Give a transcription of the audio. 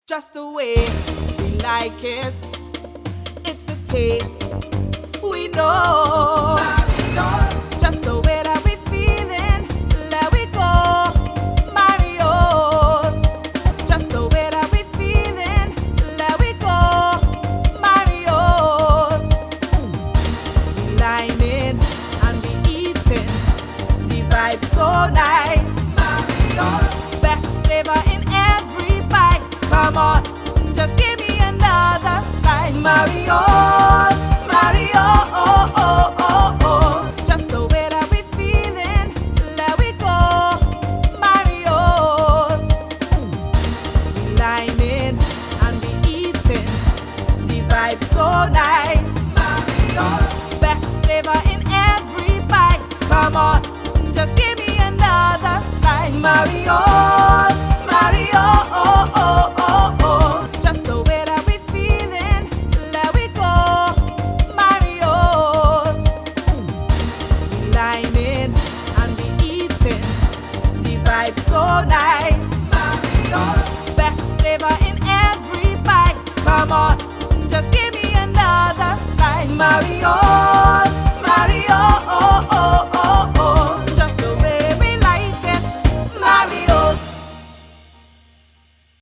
just the way we like it. It's the taste we know. Mario's, just the way that we feeling. Let we go. Mario's, just the way that we feeling. Let we go. Mario's, we lining and we eating. The vibe so nice. Mario's, best flavor in every bite. Come on, just give me another slice. Mario's, just the way that we feeling. Let we go. Mario's, we lining and we eating. The vibe so nice. Mario's, best flavor in every bite. Come on, just give me another slice. Mario's, just the way that we feeling. Let we go. Mario's, we lining and we eating. The vibe so nice. Mario's, best flavor in every bite. Come on, just give me another slice. Mario's.